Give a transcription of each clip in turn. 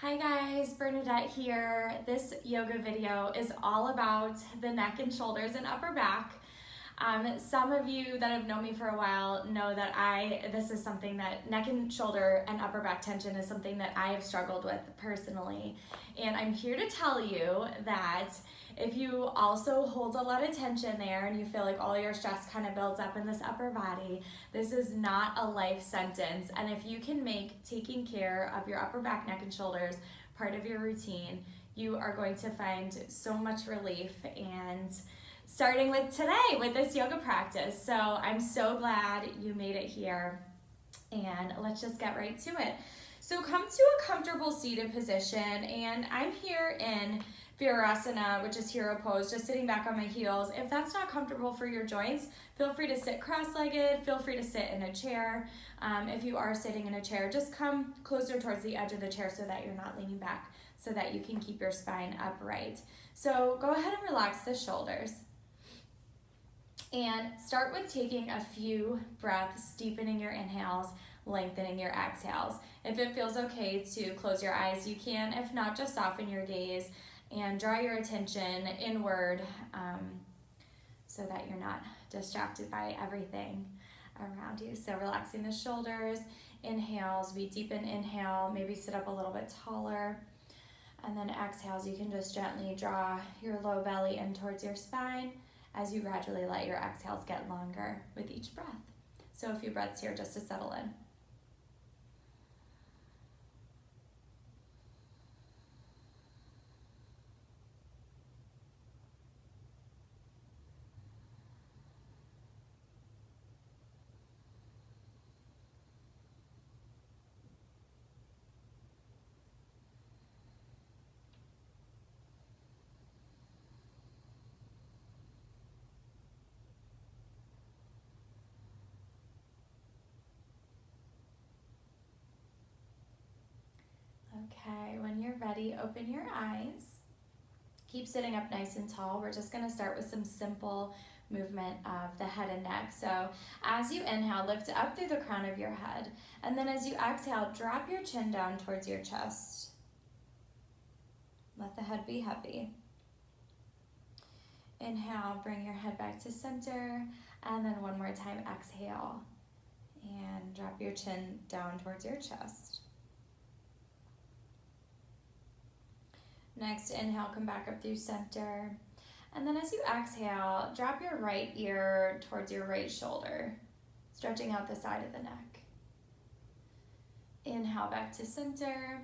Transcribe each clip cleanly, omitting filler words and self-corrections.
Hi guys, Bernadette here. This yoga video is all about the neck and shoulders and upper back. Some of you that have known me for a while know that this is something that neck and shoulder and upper back tension is something that I have struggled with personally. And I'm here to tell you that if you also hold a lot of tension there and you feel like all your stress kind of builds up in this upper body, this is not a life sentence. And if you can make taking care of your upper back, neck, and shoulders part of your routine, you are going to find so much relief. And starting with today with this yoga practice. So I'm so glad you made it here, and let's just get right to it. So come to a comfortable seated position, and I'm here in Virasana, which is hero pose, just sitting back on my heels. If that's not comfortable for your joints, feel free to sit cross-legged, feel free to sit in a chair. If you are sitting in a chair, just come closer towards the edge of the chair so that you're not leaning back, so that you can keep your spine upright. So go ahead and relax the shoulders. And start with taking a few breaths, deepening your inhales, lengthening your exhales. If it feels okay to close your eyes, you can. If not, just soften your gaze and draw your attention inward so that you're not distracted by everything around you. So relaxing the shoulders, inhales, we deepen inhale, maybe sit up a little bit taller. And then exhales, you can just gently draw your low belly in towards your spine as you gradually let your exhales get longer with each breath. So a few breaths here just to settle in. Okay, when you're ready, open your eyes. Keep sitting up nice and tall. We're just gonna start with some simple movement of the head and neck. So as you inhale, lift up through the crown of your head. And then as you exhale, drop your chin down towards your chest. Let the head be heavy. Inhale, bring your head back to center. And then one more time, exhale. And drop your chin down towards your chest. Next, inhale, come back up through center. And then as you exhale, drop your right ear towards your right shoulder, stretching out the side of the neck. Inhale, back to center.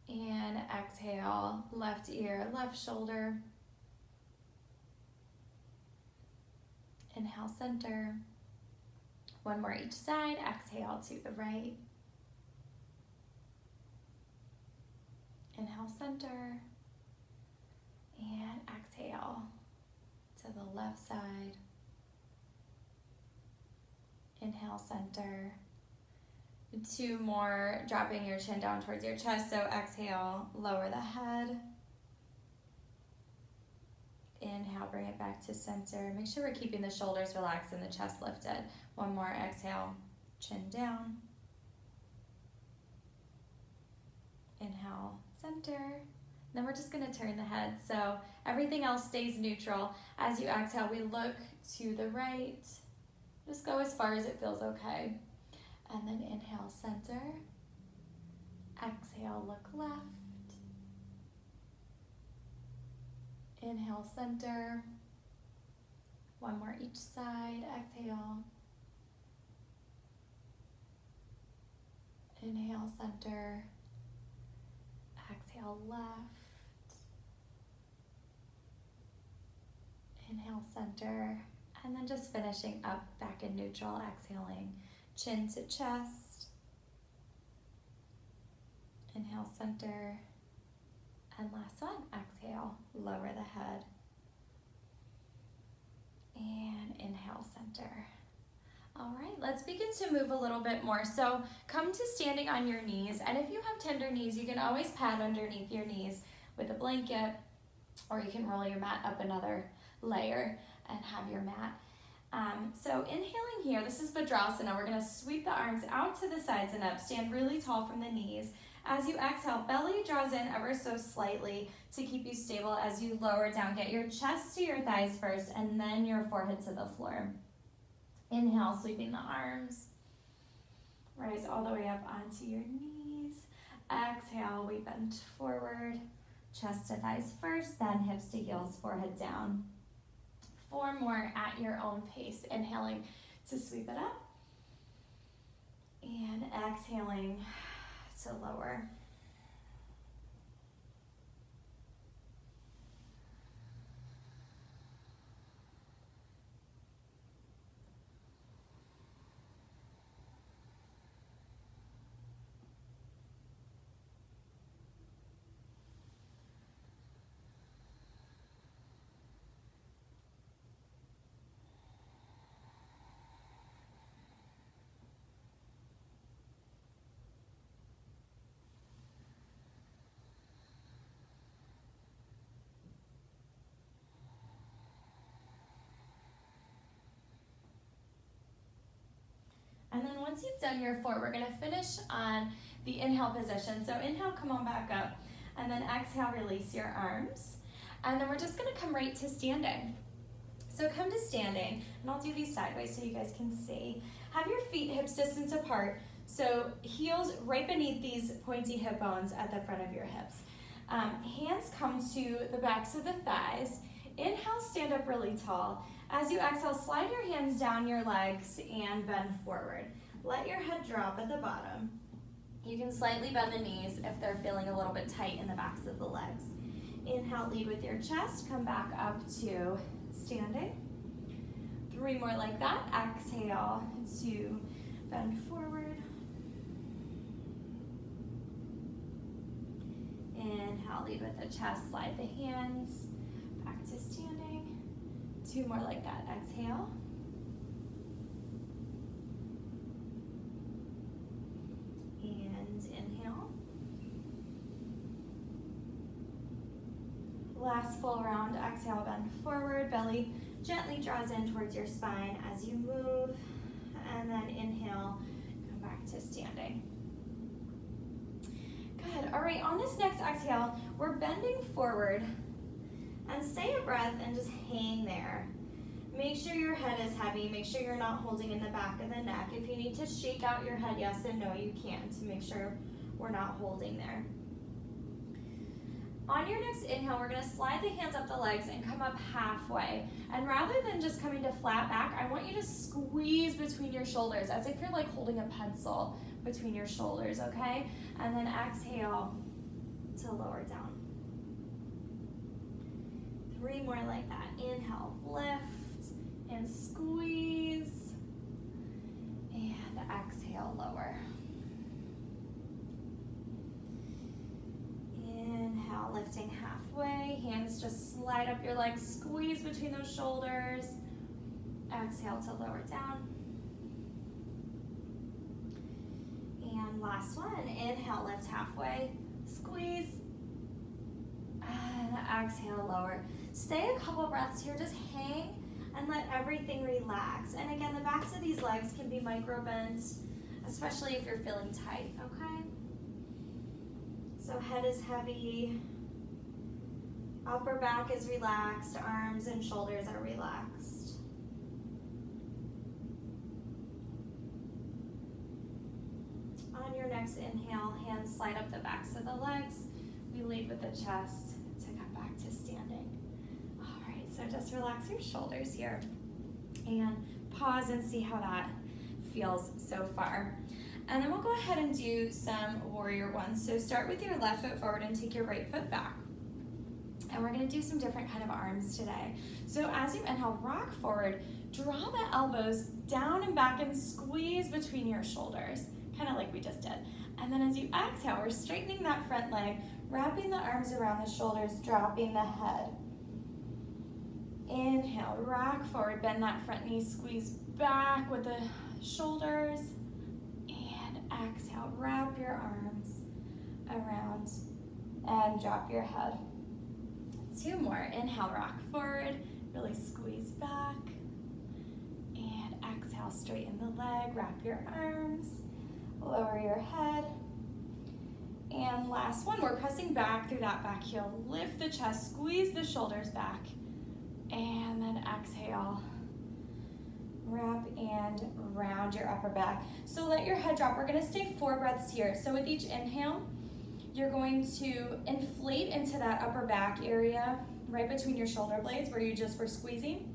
And exhale, left ear, left shoulder. Inhale, center. One more each side. Exhale to the right. Inhale, center, and exhale to the left side. Inhale, center. Two more, dropping your chin down towards your chest. So exhale, lower the head. Inhale, bring it back to center. Make sure we're keeping the shoulders relaxed and the chest lifted. One more, exhale, chin down. Inhale, center. Then we're just going to turn the head so everything else stays neutral. As you exhale, we look to the right. Just go as far as it feels okay. And then inhale, center. Exhale, look left. Inhale, center. One more each side. Exhale. Inhale, center. Exhale, left. Inhale, center. And then just finishing up back in neutral, exhaling chin to chest. Inhale, center. And last one, exhale, lower the head. And inhale, center. All right, let's begin to move a little bit more. So come to standing on your knees, and if you have tender knees, you can always pad underneath your knees with a blanket, or you can roll your mat up another layer and have your mat. So inhaling here, this is Vajrasana. We're gonna sweep the arms out to the sides and up, stand really tall from the knees, As you exhale, belly draws in ever so slightly to keep you stable as you lower down. Get your chest to your thighs first and then your forehead to the floor. Inhale, sweeping the arms. Rise all the way up onto your knees. Exhale, we bend forward. Chest to thighs first, then hips to heels, forehead down. 4 more at your own pace. Inhaling to sweep it up. And exhaling to lower. And then once you've done your 4, we're gonna finish on the inhale position. So inhale, come on back up. And then exhale, release your arms. And then we're just gonna come right to standing. So come to standing, and I'll do these sideways so you guys can see. Have your feet hips distance apart. So heels right beneath these pointy hip bones at the front of your hips. Hands come to the backs of the thighs. Inhale, stand up really tall. As you exhale, slide your hands down your legs and bend forward. Let your head drop at the bottom. You can slightly bend the knees if they're feeling a little bit tight in the backs of the legs. Inhale, lead with your chest. Come back up to standing. 3 more like that. Exhale to bend forward. Inhale, lead with the chest. Slide the hands back to standing. 2 more like that. Exhale. And inhale. Last full round. Exhale, bend forward. Belly gently draws in towards your spine as you move. And then inhale, come back to standing. Good. All right, on this next exhale, we're bending forward. And stay a breath and just hang there. Make sure your head is heavy. Make sure you're not holding in the back of the neck. If you need to shake out your head, yes and no, you can, to make sure we're not holding there. On your next inhale, we're gonna slide the hands up the legs and come up halfway. And rather than just coming to flat back, I want you to squeeze between your shoulders as if you're like holding a pencil between your shoulders, okay? And then exhale to lower down. 3 more like that. Inhale, lift and squeeze. And exhale, lower. Inhale, lifting halfway. Hands just slide up your legs, squeeze between those shoulders. Exhale to lower down. And last one. Inhale, lift halfway, squeeze. And exhale, lower. Stay a couple breaths here, just hang and let everything relax. And again, the backs of these legs can be micro bent, especially if you're feeling tight, okay? So head is heavy, upper back is relaxed, arms and shoulders are relaxed. On your next inhale, hands slide up the backs of the legs. We lead with the chest to come back to standing. All right, so just relax your shoulders here and pause and see how that feels so far. And then we'll go ahead and do some warrior ones. So start with your left foot forward and take your right foot back. And we're gonna do some different kind of arms today. So as you inhale, rock forward, draw the elbows down and back and squeeze between your shoulders, kind of like we just did. And then as you exhale, we're straightening that front leg, wrapping the arms around the shoulders, dropping the head. Inhale, rock forward, bend that front knee, squeeze back with the shoulders. And exhale, wrap your arms around and drop your head. 2 more. Inhale, rock forward, really squeeze back. And exhale, straighten the leg, wrap your arms, lower your head. And last one, we're pressing back through that back heel. Lift the chest, squeeze the shoulders back. And then exhale. Wrap and round your upper back. So let your head drop. We're gonna stay 4 breaths here. So with each inhale, you're going to inflate into that upper back area right between your shoulder blades where you just were squeezing.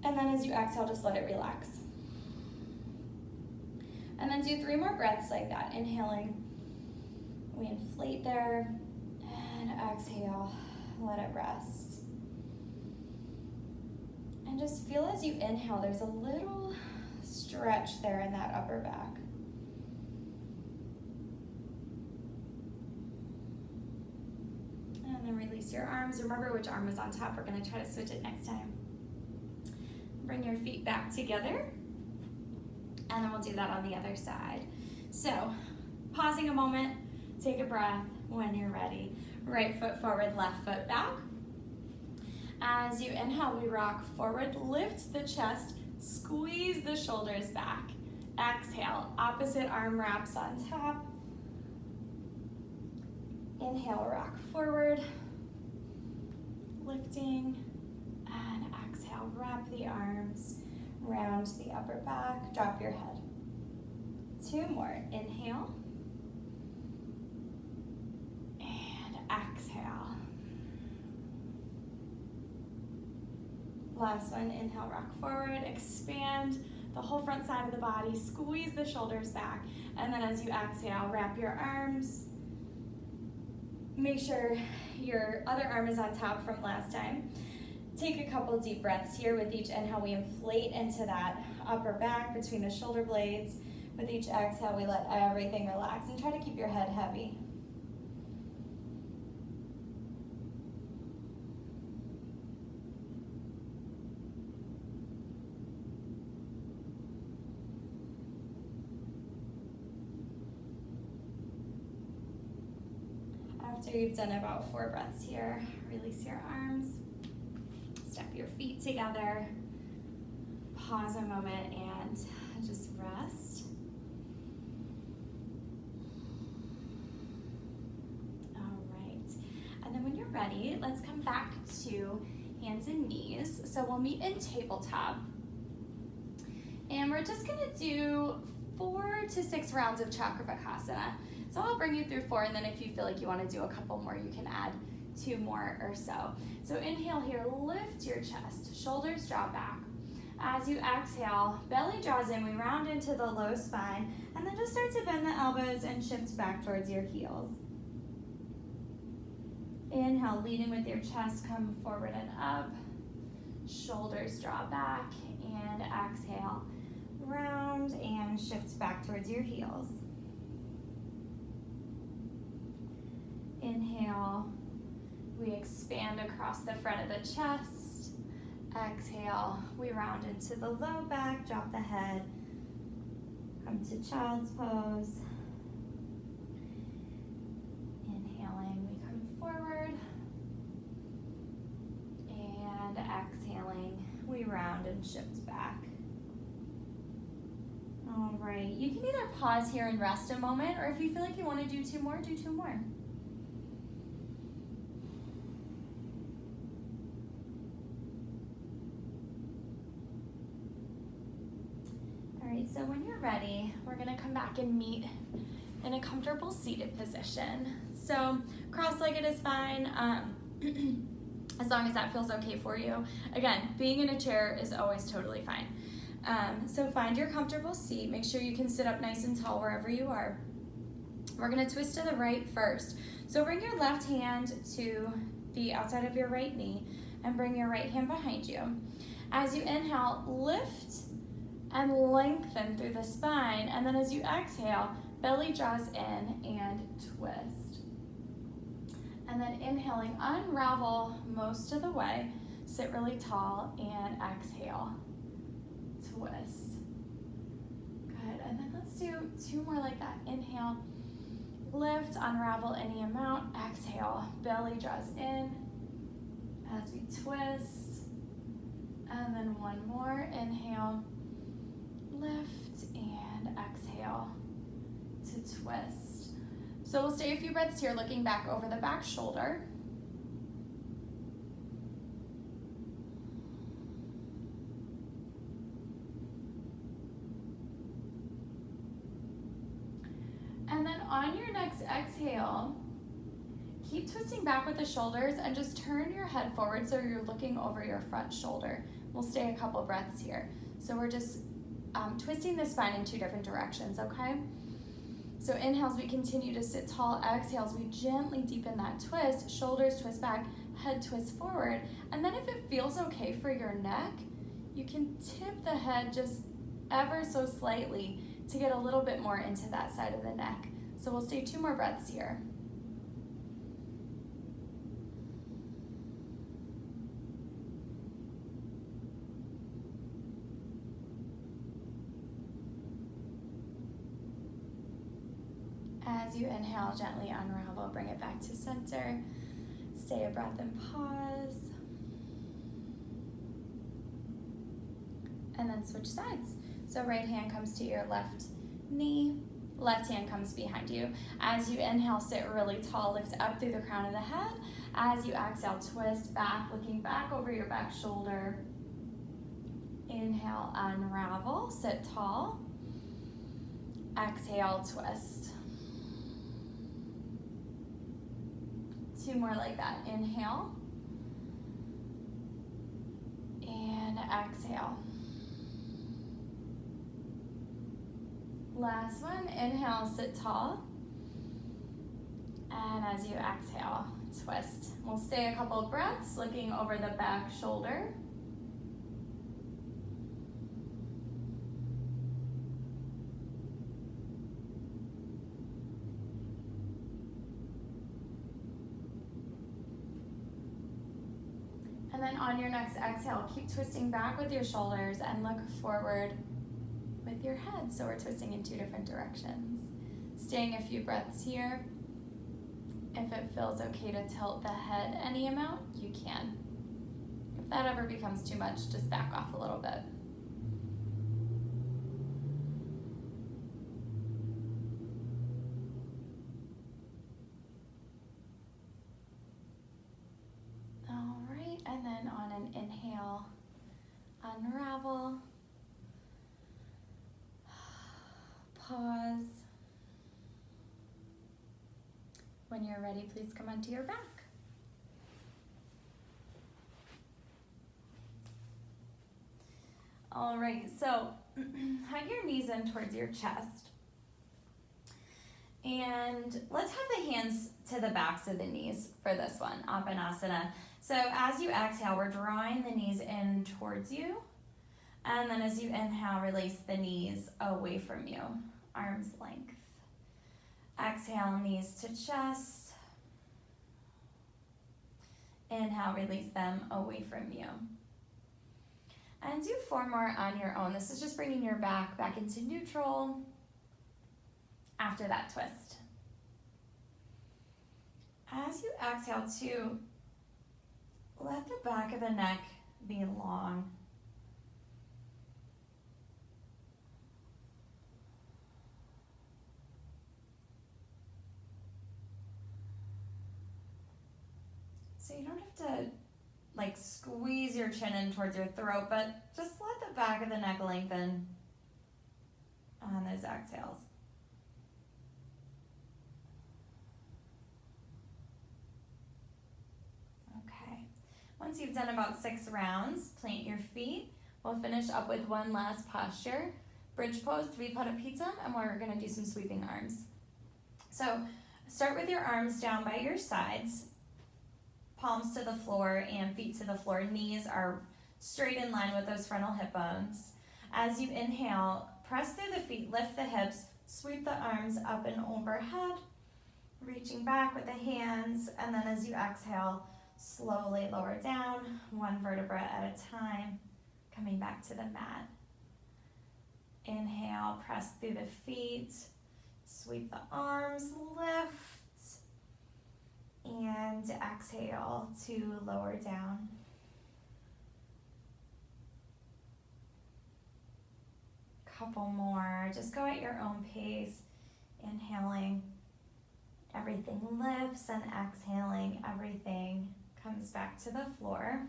And then as you exhale, just let it relax. And then do 3 more breaths like that. Inhaling, we inflate there, and exhale, let it rest. And just feel as you inhale, there's a little stretch there in that upper back. And then release your arms. Remember which arm is on top. We're gonna try to switch it next time. Bring your feet back together. And then we'll do that on the other side. So, pausing a moment, take a breath when you're ready. Right foot forward, left foot back. As you inhale, we rock forward, lift the chest, squeeze the shoulders back. Exhale, opposite arm wraps on top. Inhale, rock forward, lifting, and exhale, wrap the arms, round the upper back, drop your head. 2 more, inhale, and exhale. Last one, inhale, rock forward, expand the whole front side of the body, squeeze the shoulders back, and then as you exhale, wrap your arms. Make sure your other arm is on top from last time. Take a couple deep breaths here. With each inhale, we inflate into that upper back between the shoulder blades. With each exhale, we let everything relax and try to keep your head heavy. After you've done about 4 breaths here, release your arms, step your feet together, pause a moment and just rest. All right, and then when you're ready, let's come back to hands and knees. So we'll meet in tabletop. And we're just gonna do 4 to 6 rounds of Chakravarkasana. So I'll bring you through 4, and then if you feel like you wanna do a couple more, you can add 2 more or so. So inhale here, lift your chest, shoulders draw back. As you exhale, belly draws in, we round into the low spine, and then just start to bend the elbows and shift back towards your heels. Inhale, leading with your chest, come forward and up. Shoulders draw back, and exhale, round and shift back towards your heels. Inhale, we expand across the front of the chest. Exhale, we round into the low back, drop the head, come to child's pose. Inhaling, we come forward. And exhaling, we round and shift back. All right, you can either pause here and rest a moment, or if you feel like you want to do 2 more, do 2 more. So when you're ready, we're gonna come back and meet in a comfortable seated position. So cross-legged is fine, as long as that feels okay for you. Again, being in a chair is always totally fine. So find your comfortable seat. Make sure you can sit up nice and tall wherever you are. We're gonna twist to the right first. So bring your left hand to the outside of your right knee and bring your right hand behind you. As you inhale, lift and lengthen through the spine, and then as you exhale, belly draws in and twist. And then inhaling, unravel most of the way, sit really tall, and exhale, twist. Good, and then let's do 2 more like that. Inhale, lift, unravel any amount, exhale, belly draws in as we twist, and then 1 more, inhale, lift and exhale to twist. So we'll stay a few breaths here, looking back over the back shoulder. And then on your next exhale, keep twisting back with the shoulders and just turn your head forward so you're looking over your front shoulder. We'll stay a couple breaths here. So we're just twisting the spine in two different directions, okay? So inhales, we continue to sit tall. Exhales, we gently deepen that twist. Shoulders twist back, head twist forward. And then if it feels okay for your neck, you can tip the head just ever so slightly to get a little bit more into that side of the neck. So we'll stay 2 more breaths here. As you inhale, gently unravel, bring it back to center. Stay a breath and pause. And then switch sides. So right hand comes to your left knee, left hand comes behind you. As you inhale, sit really tall, lift up through the crown of the head. As you exhale, twist back, looking back over your back shoulder. Inhale, unravel, sit tall. Exhale, twist. 2 more like that. Inhale. And exhale. Last one. Inhale, sit tall. And as you exhale, twist. We'll stay a couple breaths looking over the back shoulder. And then on your next exhale, keep twisting back with your shoulders and look forward with your head. So we're twisting in 2 different directions. Staying a few breaths here. If it feels okay to tilt the head any amount, you can. If that ever becomes too much, just back off a little bit. And then on an inhale, unravel, pause. When you're ready, please come onto your back. All right, so hug your knees in towards your chest. And let's have the hands to the backs of the knees for this one, Apanasana. So as you exhale, we're drawing the knees in towards you. And then as you inhale, release the knees away from you, arm's length. Exhale, knees to chest. Inhale, release them away from you. And do 4 more on your own. This is just bringing your back into neutral after that twist. As you exhale too, let the back of the neck be long. So you don't have to like squeeze your chin in towards your throat, but just let the back of the neck lengthen on those exhales. Once you've done about 6 rounds, plant your feet. We'll finish up with one last posture. Bridge pose, Dvipada Pitam, and we're gonna do some sweeping arms. So start with your arms down by your sides, palms to the floor and feet to the floor. Knees are straight in line with those frontal hip bones. As you inhale, press through the feet, lift the hips, sweep the arms up and overhead, reaching back with the hands, and then as you exhale, slowly lower down, 1 vertebra at a time, coming back to the mat. Inhale, press through the feet, sweep the arms, lift, and exhale to lower down. Couple more, just go at your own pace, inhaling Everything lifts, and exhaling, everything comes back to the floor.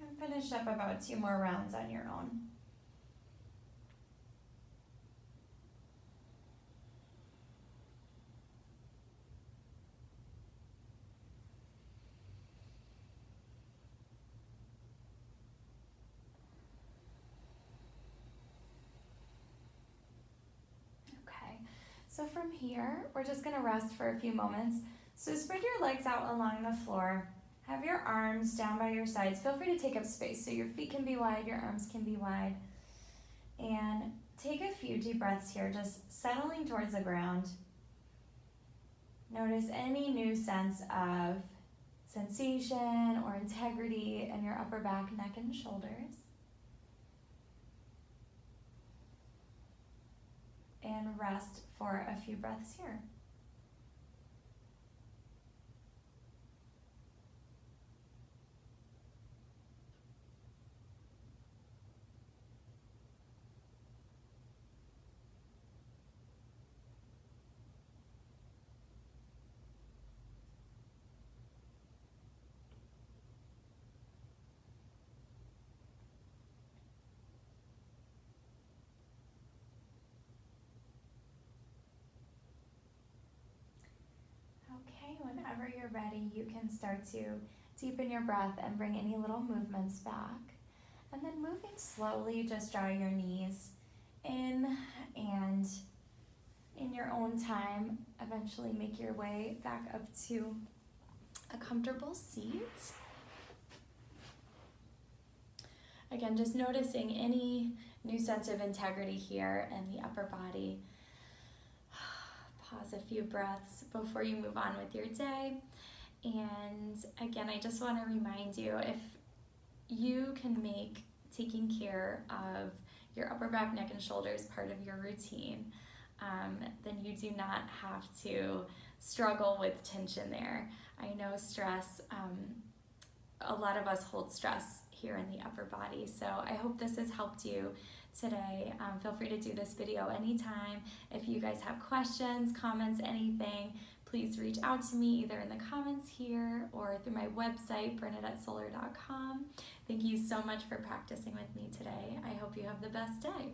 And finish up about 2 more rounds on your own. So from here, we're just gonna rest for a few moments. So spread your legs out along the floor. Have your arms down by your sides. Feel free to take up space so your feet can be wide, your arms can be wide. And take a few deep breaths here, just settling towards the ground. Notice any new sense of sensation or integrity in your upper back, neck, and shoulders. And rest for a few breaths here. Okay, whenever you're ready, you can start to deepen your breath and bring any little movements back. And then moving slowly, just draw your knees in, and in your own time, eventually make your way back up to a comfortable seat. Again, just noticing any new sense of integrity here in the upper body. Pause a few breaths before you move on with your day. And again, I just want to remind you, if you can make taking care of your upper back, neck, and shoulders part of your routine, then you do not have to struggle with tension there. I know stress, a lot of us hold stress here in the upper body, so I hope this has helped you today. Feel free to do this video anytime. If you guys have questions, comments, anything, please reach out to me either in the comments here or through my website, bernadettesoler.com. Thank you so much for practicing with me today. I hope you have the best day.